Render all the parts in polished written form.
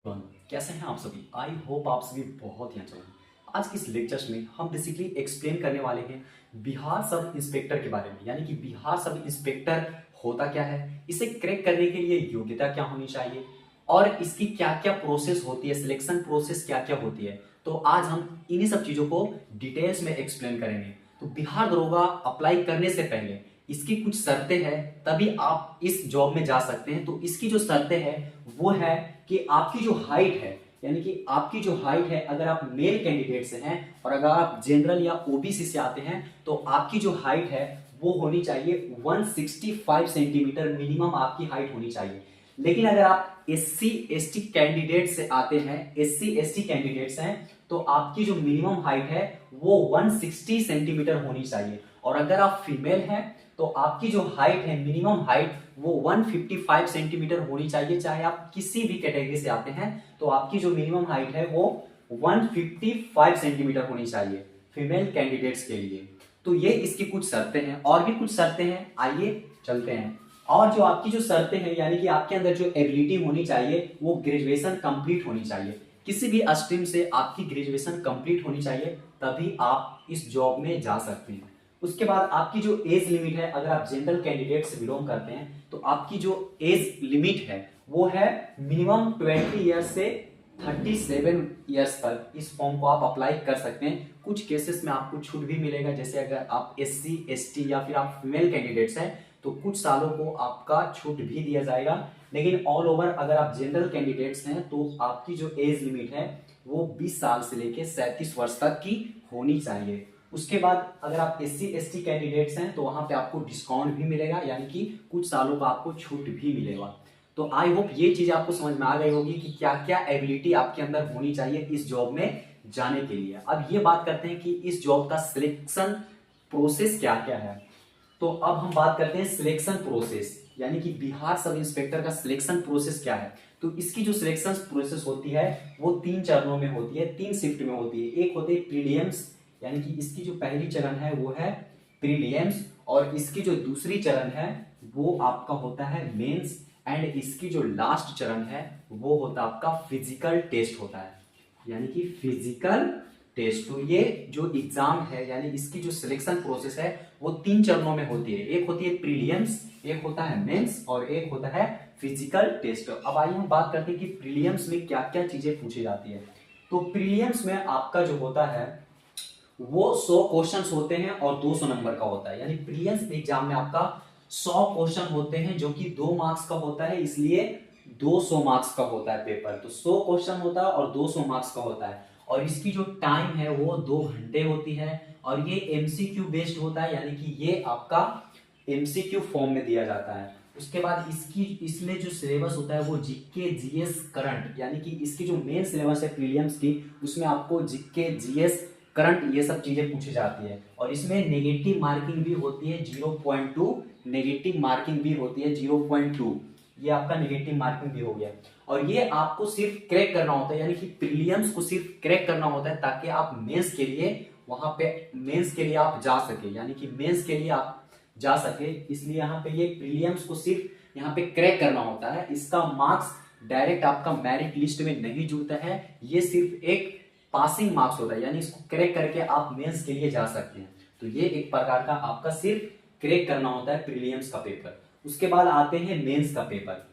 Everyone, कैसे हैं आप सभी। आई होप आप सभी बहुत ही अच्छे होंगे। आज के इस लेक्चर्स में हम बेसिकली एक्सप्लेन करने वाले हैं बिहार सब इंस्पेक्टर के बारे में, यानी कि बिहार सब इंस्पेक्टर होता क्या है, इसे क्रैक करने के लिए योग्यता क्या होनी चाहिए और इसकी क्या क्या प्रोसेस होती है, सिलेक्शन प्रोसेस क्या क्या होती है। तो आज हम इन्हीं सब चीज़ों को डिटेल्स में एक्सप्लेन करेंगे। तो बिहार दरोगा अप्लाई करने से पहले इसकी कुछ शर्तें हैं, तभी आप इस जॉब में जा सकते हैं। तो इसकी जो शर्तें हैं वो है कि आपकी जो हाइट है, यानी कि आपकी जो हाइट है, अगर आप मेल कैंडिडेट से हैं और अगर आप जनरल या ओबीसी से आते हैं तो आपकी जो हाइट है वो होनी चाहिए 165 सेंटीमीटर मिनिमम आपकी हाइट होनी चाहिए। लेकिन अगर आप एससी एसटी कैंडिडेट से आते हैं, एससी एसटी कैंडिडेट्स हैं, तो आपकी जो मिनिमम हाइट है वो 160 सेंटीमीटर होनी चाहिए। और अगर आप फीमेल हैं तो आपकी जो हाइट है, मिनिमम हाइट, वो 155 सेंटीमीटर होनी चाहिए। चाहे आप किसी भी कैटेगरी से आते हैं तो आपकी जो मिनिमम हाइट है वो 155 सेंटीमीटर होनी चाहिए फीमेल कैंडिडेट्स के लिए। तो ये इसकी कुछ शर्तें हैं, और भी कुछ शर्तें हैं, आइए चलते हैं। और जो आपकी जो शर्तें हैं, यानी कि आपके अंदर जो एबिलिटी होनी चाहिए वो ग्रेजुएशन कंप्लीट होनी चाहिए। किसी भी स्ट्रीम से आपकी ग्रेजुएशन कंप्लीट होनी चाहिए, तभी आप इस जॉब में जा सकते हैं। उसके बाद आपकी जो एज लिमिट है, अगर आप जनरल कैंडिडेट से बिलोंग करते हैं तो आपकी जो एज लिमिट है वो है मिनिमम 20 ईयर्स से 37 ईयर्स तक इस फॉर्म को आप अप्लाई कर सकते हैं। कुछ केसेस में आपको छूट भी मिलेगा, जैसे अगर आप एससी एसटी या फिर आप फीमेल कैंडिडेट्स हैं तो कुछ सालों को आपका छूट भी दिया जाएगा। लेकिन ऑल ओवर अगर आप जनरल कैंडिडेट्स हैं तो आपकी जो एज लिमिट है वो 20 साल से लेकर 37 वर्ष तक की होनी चाहिए। उसके बाद अगर आप एससी एसटी कैंडिडेट्स हैं तो वहां पे आपको डिस्काउंट भी मिलेगा, यानी कि कुछ सालों का आपको छूट भी मिलेगा। तो आई होप ये चीज आपको समझ में आ गई होगी कि क्या क्या एबिलिटी आपके अंदर होनी चाहिए इस जॉब में जाने के लिए। अब ये बात करते हैं कि इस जॉब का सिलेक्शन प्रोसेस क्या क्या है। तो अब हम बात करते हैं सिलेक्शन प्रोसेस, यानी कि बिहार सब इंस्पेक्टर का सिलेक्शन प्रोसेस क्या है। तो इसकी जो सिलेक्शन प्रोसेस होती है वो 3 चरणों में होती है, 3 शिफ्ट में होती है। एक होती है प्रीलिम्स, यानी कि इसकी जो पहली चरण है वो है प्रीलिम्स, और इसकी जो दूसरी चरण है वो आपका होता है मेंस, एंड इसकी जो लास्ट चरण है वो होता है आपका फिजिकल टेस्ट होता है, यानी कि फिजिकल टेस्ट। तो ये जो एग्जाम है, यानी इसकी जो सिलेक्शन प्रोसेस है वो 3 चरणों में होती है। एक होती है प्रीलिम्स, एक होता है मेंस और एक होता है फिजिकल टेस्ट। अब आइए हम बात करते हैं कि प्रीलिम्स में क्या क्या चीजें पूछी जाती है। तो प्रीलिम्स में आपका जो होता है वो 100 क्वेश्चंस होते हैं और 200 नंबर का होता है। यानी प्रीलिम्स एग्जाम में आपका 100 क्वेश्चन होते हैं जो कि 2 मार्क्स का होता है, इसलिए 200 मार्क्स का होता है पेपर। तो 100 क्वेश्चन होता है और 200 मार्क्स का होता है, और इसकी जो टाइम है वो 2 घंटे होती है, और ये एमसीक्यू बेस्ड होता है, यानी कि ये आपका एमसीक्यू फॉर्म में दिया जाता है। उसके बाद इसमें जो सिलेबस होता है वो जीके जीएस करंट, यानी कि इसकी जो मेन सिलेबस है प्रीलिम्स की, उसमें आपको जीके जीएस करंट ये सब चीजें पूछी जाती है। और इसमें नेगेटिव मार्किंग भी होती है 0.2, नेगेटिव मार्किंग भी होती है 0.2, ये आपका नेगेटिव मार्किंग भी हो गया। और ये आपको सिर्फ क्रैक करना होता है, यानी कि प्रीलिम्स को सिर्फ क्रैक करना होता है ताकि आप मेंस के लिए वहां पे मेंस के लिए आप जा सके, यानी कि मेंस के लिए आप जा सके। इसलिए यहाँ पे ये प्रीलिम्स को सिर्फ यहाँ पे क्रैक करना होता है। इसका मार्क्स डायरेक्ट आपका मेरिट लिस्ट में नहीं जुड़ता है, ये सिर्फ एक पासिंग मार्क्स होता है, यानी इसको क्रैक करके आप मेंस के लिए जा सकते हैं। तो ये एक प्रकार का आपका सिर्फ क्रैक करना होता है प्रीलिम्स का पेपर। उसके बाद आते हैं मेंस का पेपर।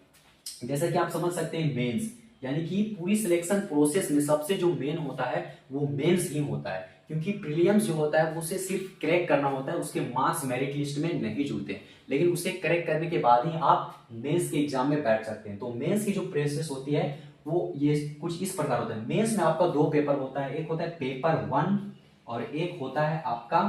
जैसा कि आप समझ सकते हैं मेंस, यानी कि पूरी सिलेक्शन प्रोसेस में सबसे जो मेन होता है वो मेंस ही होता है, क्योंकि प्रीलिम्स जो होता है उसे सिर्फ क्रैक करना होता है, उसके मार्क्स मेरिट लिस्ट में नहीं जुड़ते। लेकिन उसे क्रैक करने के बाद ही आप मेंस के एग्जाम में बैठ सकते हैं। तो मेंस की जो प्रोसेस होती है वो ये कुछ इस प्रकार होता है। मेंस में आपका 2 पेपर होता है, एक होता है पेपर 1 और एक होता है आपका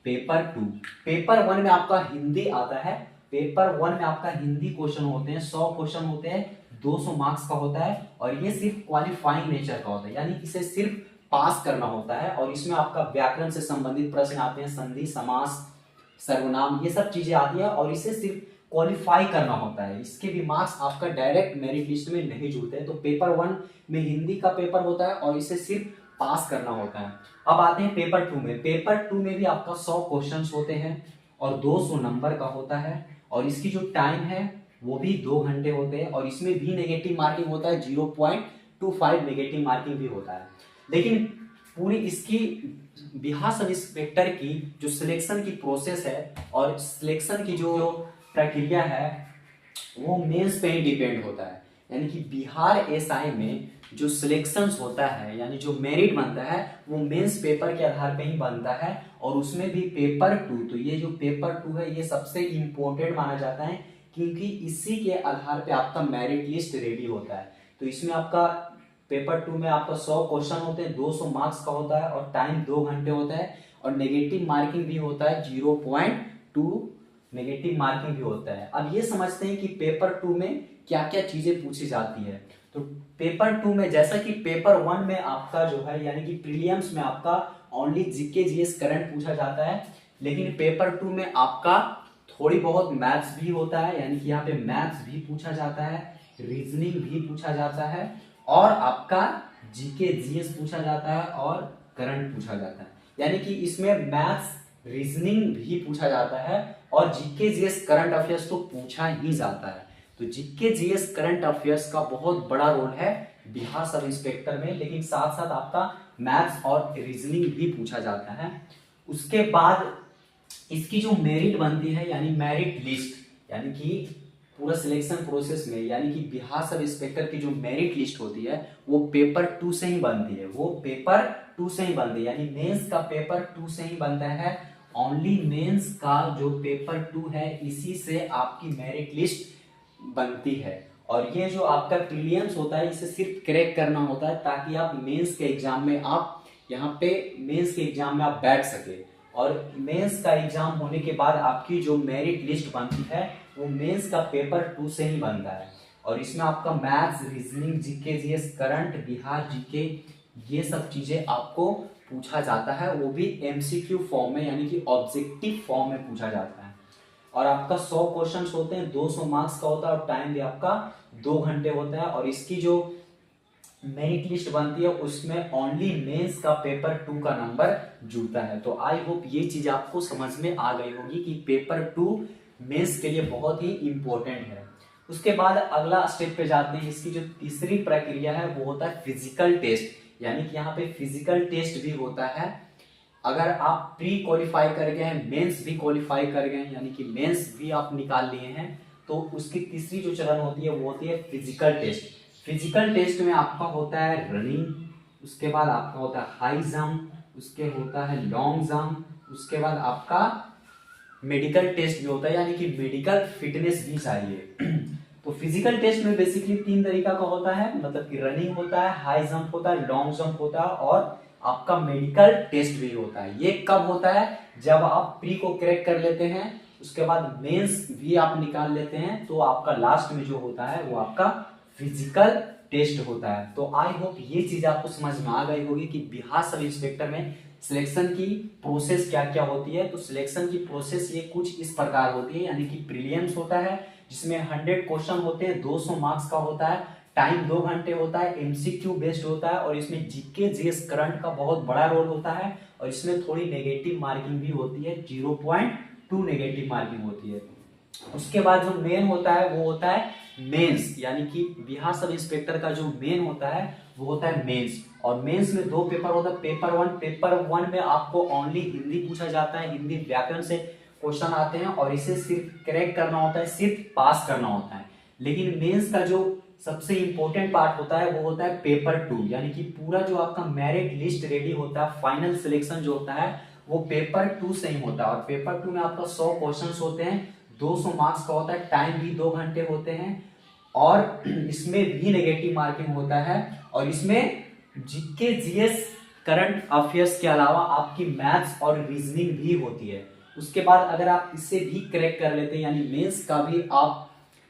पेपर 2। पेपर 1 में आपका हिंदी आता है, पेपर 1 में आपका हिंदी क्वेश्चन होते हैं, 100 क्वेश्चन होते हैं, 200 मार्क्स का होता है, और ये सिर्फ क्वालिफाइंग नेचर का होता है, यानी इसे सिर्फ पास करना होता है। और इसमें आपका व्याकरण से संबंधित प्रश्न आते हैं, संधि समास सर्वनाम ये सब चीजें आती है, और इसे सिर्फ क्वालिफाई करना होता है। इसके भी मार्क्स आपका डायरेक्ट मेरिट लिस्ट में नहीं जुड़ते हैं। तो पेपर 1 में हिंदी का पेपर होता है और इसे सिर्फ पास करना होता है। अब आते हैं पेपर 2 में। पेपर 2 में भी आपका 100 क्वेश्चंस होते हैं और 200 नंबर का होता है, और इसकी जो टाइम है वो भी 2 घंटे होते हैं, और इसमें भी नेगेटिव मार्किंग होता है 1.25 नेगेटिव मार्किंग भी होता है। लेकिन पूरी इसकी बिहार सब इंस्पेक्टर की जो सिलेक्शन की प्रोसेस है और सिलेक्शन की जो प्रक्रिया है वो मेंस पे ही डिपेंड होता है। यानी कि बिहार एसआई में जो सिलेक्शंस होता है यानी जो मेरिट बनता है वो मेंस पेपर के आधार पे ही बनता है, और उसमें भी पेपर 2। तो ये जो पेपर 2 है ये सबसे इम्पोर्टेंट माना जाता है, क्योंकि इसी के आधार पे आपका मेरिट लिस्ट रेडी होता है। तो इसमें आपका पेपर 2 में आपका 100 क्वेश्चन होते हैं, 200 मार्क्स का होता है और टाइम 2 घंटे होता है, और नेगेटिव मार्किंग भी होता है 0.2 नेगेटिव मार्किंग भी होता है। अब ये समझते हैं कि पेपर 2 में क्या क्या चीजें पूछी जाती है। तो पेपर 2 में जैसा कि पेपर 1 में आपका जो है यानी कि प्रीलिम्स में आपका ओनली जीके जीएस करंट पूछा जाता है, लेकिन पेपर 2 में आपका थोड़ी बहुत मैथ्स भी होता है, यानी कि यहाँ पे मैथ्स भी पूछा जाता है, रीजनिंग भी पूछा जाता है, और आपका जीके जीएस पूछा जाता है और करंट पूछा जाता है। यानी कि इसमें मैथ्स रीजनिंग भी पूछा जाता है और जीके जीएस करंट अफेयर्स तो पूछा ही जाता है। तो जीके जीएस करंट अफेयर्स का बहुत बड़ा रोल है बिहार सब इंस्पेक्टर में, लेकिन साथ साथ आपका मैथ्स और रीजनिंग भी पूछा जाता है। उसके बाद इसकी जो मेरिट बनती है यानी मेरिट लिस्ट, यानी कि पूरा सिलेक्शन प्रोसेस में यानी कि बिहार सब इंस्पेक्टर की जो मेरिट लिस्ट होती है वो पेपर 2 से ही बनती है, वो पेपर 2 से ही बनती है, यानी मेंस का पेपर 2 से ही बनता है। ओनली मेंस का जो पेपर 2 है इसी से आपकी मेरिट लिस्ट बनती है। और ये जो आपका प्रीलिम्स होता है इसे सिर्फ क्रैक करना होता है ताकि आप मेंस के एग्जाम में आप यहाँ पे मेंस के एग्जाम में आप बैठ सके, और मेंस का एग्जाम होने के बाद आपकी जो मेरिट लिस्ट बनती है वो मेंस का पेपर 2 से ही बनता है। और इसमें आपका maths reasoning GK GS current Bihar GK ये सब चीजें आपको पूछा जाता है, वो भी एमसीक्यू फॉर्म में यानी कि ऑब्जेक्टिव फॉर्म में पूछा जाता है। और आपका 100 क्वेश्चंस होते हैं, 200 मार्क्स का होता है और टाइम भी आपका 2 घंटे होता है। और इसकी जो मेरिट लिस्ट बनती है उसमें ओनली मेंस का पेपर 2 का नंबर जुड़ता है। तो आई होप ये चीज आपको समझ में आ गई होगी कि पेपर 2 मेंस के लिए बहुत ही इंपॉर्टेंट है। उसके बाद अगला स्टेप पे जाते हैं। इसकी जो तीसरी प्रक्रिया है वो होता है फिजिकल टेस्ट, यानी कि यहाँ पे फिजिकल टेस्ट भी होता है। अगर आप प्री क्वालिफाई कर गए हैं, मेंस भी क्वालिफाई कर गए हैं, यानी कि मेंस भी आप निकाल लिए हैं, तो उसकी तीसरी जो चरण होती है वो होती है फिजिकल टेस्ट। फिजिकल टेस्ट में आपका होता है रनिंग, उसके बाद आपका होता है हाई जंप, उसके होता है लॉन्ग जंप, उसके बाद आपका मेडिकल टेस्ट भी होता है, यानी कि मेडिकल फिटनेस भी चाहिए। तो फिजिकल टेस्ट में बेसिकली 3 तरीका का होता है, मतलब कि रनिंग होता है, हाई जंप होता है, लॉन्ग जंप होता है, और आपका मेडिकल टेस्ट भी होता है। ये कब होता है? जब आप प्री को क्रैक कर लेते हैं, उसके बाद मेंस भी आप निकाल लेते हैं, तो आपका लास्ट में जो होता है वो आपका फिजिकल टेस्ट होता है। तो आई होप ये चीज आपको समझ में आ गई होगी कि बिहार सब इंस्पेक्टर में सिलेक्शन की प्रोसेस क्या क्या होती है। तो सिलेक्शन की प्रोसेस ये कुछ इस प्रकार होती है, यानी कि प्रीलिम्स होता है जिसमें 100 क्वेश्चन होते हैं, 200 मार्क्स का होता है, टाइम 2 घंटे होता है, एमसीक्यू बेस्ड होता है, और इसमें जीके जीएस करंट का बहुत बड़ा रोल होता है, और इसमें थोड़ी नेगेटिव मार्किंग भी होती है, 0.2 नेगेटिव मार्किंग होती है। उसके बाद जो मेन होता है वो होता है मेंस, यानी कि बिहार सब इंस्पेक्टर का जो मेन होता है वो होता है मेंस। और मेंस में 2 पेपर होता है। पेपर 1 में आपको ओनली हिंदी पूछा जाता है, हिंदी व्याकरण से क्वेश्चन आते हैं और इसे सिर्फ क्रैक करना होता है, सिर्फ पास करना होता है। लेकिन मेंस का जो सबसे इंपॉर्टेंट पार्ट होता है वो होता है पेपर 2, यानी कि पूरा जो आपका मेरिट लिस्ट रेडी होता है, फाइनल सिलेक्शन जो होता है वो पेपर 2 से ही होता है। और पेपर 2 में आपका 100 क्वेश्चन होते हैं, 200 मार्क्स का होता है, टाइम भी 2 घंटे होते हैं, और इसमें भी नेगेटिव मार्किंग होता है। और इसमें जीके जीएस करंट अफेयर्स के अलावा आपकी मैथ्स और रीजनिंग भी होती है। उसके बाद अगर आप इसे भी क्रैक कर लेते हैं, यानी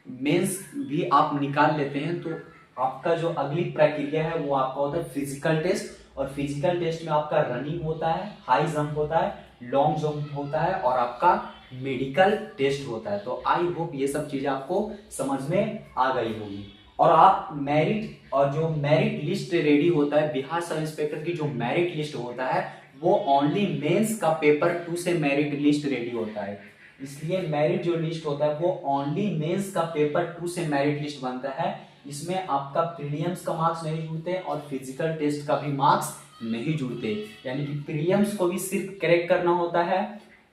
मेंस भी आप निकाल लेते हैं, तो आपका जो अगली प्रक्रिया है वो आपका होता है फिजिकल टेस्ट। और फिजिकल टेस्ट में आपका रनिंग होता है, हाई जंप होता है, लॉन्ग जंप होता है, और आपका मेडिकल टेस्ट होता है। तो आई होप ये सब चीजें आपको समझ में आ गई होगी। और आप मेरिट और जो मेरिट लिस्ट रेडी होता है, बिहार सब इंस्पेक्टर की जो मेरिट लिस्ट होता है वो ओनली मेंस का पेपर 2 से मेरिट लिस्ट रेडी होता है। इसलिए मेरिट जो लिस्ट होता है वो ओनली मेंस का पेपर 2 से मेरिट लिस्ट बनता है। इसमें आपका प्रीलिम्स का मार्क्स नहीं जुड़ते और फिजिकल टेस्ट का भी मार्क्स नहीं जुड़ते। यानी कि प्रीलिम्स को भी सिर्फ क्रैक करना होता है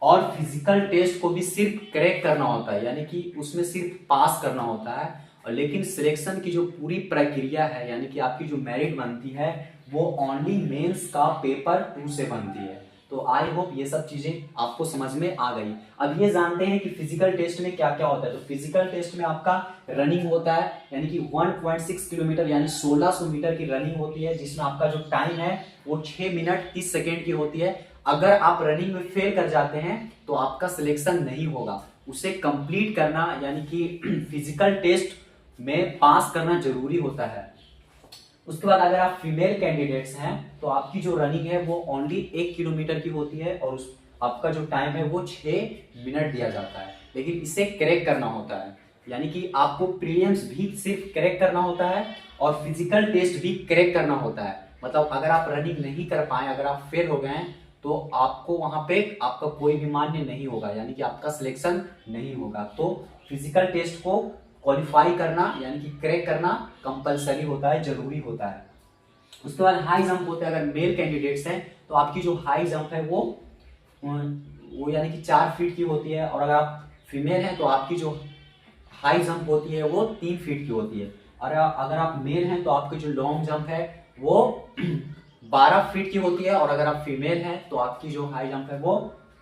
और फिजिकल टेस्ट को भी सिर्फ क्रैक करना होता है, यानी कि उसमें सिर्फ पास करना होता है। और लेकिन सिलेक्शन की जो पूरी प्रक्रिया है, यानी कि आपकी जो मेरिट बनती है, वो ओनली मेंस का पेपर 2 से बनती है। तो आई होप ये सब चीजें आपको समझ में आ गई। अब ये जानते हैं कि फिजिकल टेस्ट में क्या क्या होता है। तो फिजिकल टेस्ट में आपका रनिंग होता है, यानी कि 1.6 किलोमीटर यानी 1600 मीटर की रनिंग होती है, जिसमें आपका जो टाइम है वो 6 मिनट 30 सेकेंड की होती है। अगर आप रनिंग में फेल कर जाते हैं तो आपका सिलेक्शन नहीं होगा। उसे कंप्लीट करना यानी कि फिजिकल टेस्ट में पास करना जरूरी होता है। उसके बाद अगर आप फीमेल कैंडिडेट्स हैं तो आपकी जो रनिंग है वो ओनली 1 किलोमीटर की होती है और उस आपका जो टाइम है वो 6 मिनट दिया जाता है। लेकिन इसे क्रैक करना होता है, यानी कि आपको प्रीलिम्स भी सिर्फ क्रैक करना होता है और फिजिकल टेस्ट भी क्रैक करना होता है। मतलब अगर आप रनिंग नहीं कर पाए, अगर आप फेल हो गए तो आपको वहां पे आपका कोई भी मान्य नहीं होगा, यानी कि आपका सिलेक्शन नहीं होगा। तो फिजिकल टेस्ट को क्वालिफाई करना यानी कि क्रैक करना कंपलसरी होता है, जरूरी होता है। उसके बाद हाई जंप होता है। अगर मेल कैंडिडेट्स हैं तो आपकी जो हाई जंप है वो यानी कि 4 फीट की होती है, और अगर आप फीमेल हैं तो आपकी जो हाई जंप होती है वो 3 फीट की होती है। और अगर आप मेल हैं तो आपकी जो लॉन्ग जंप है वो 12 फीट की होती है, और अगर आप फीमेल हैं तो आपकी जो हाई जंप है वो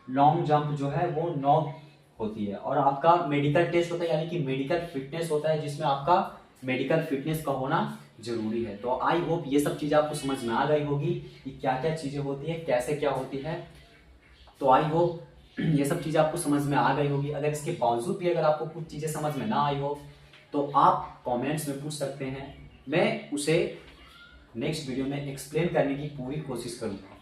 लॉन्ग जंप जो है वो 9 होती है। और आपका मेडिकल टेस्ट होता है, यानी कि मेडिकल फिटनेस होता है, जिसमें आपका मेडिकल फिटनेस का होना जरूरी है। तो आई होप ये सब चीजें आपको समझ में आ गई होगी कि क्या क्या चीजें होती है, कैसे क्या होती है। तो आई होप ये सब चीजें आपको समझ में आ गई होगी। अगर इसके बावजूद भी अगर आपको कुछ चीजें समझ में ना आई हो तो आप कमेंट्स में पूछ सकते हैं, मैं उसे नेक्स्ट वीडियो में एक्सप्लेन करने की पूरी कोशिश करूंगा।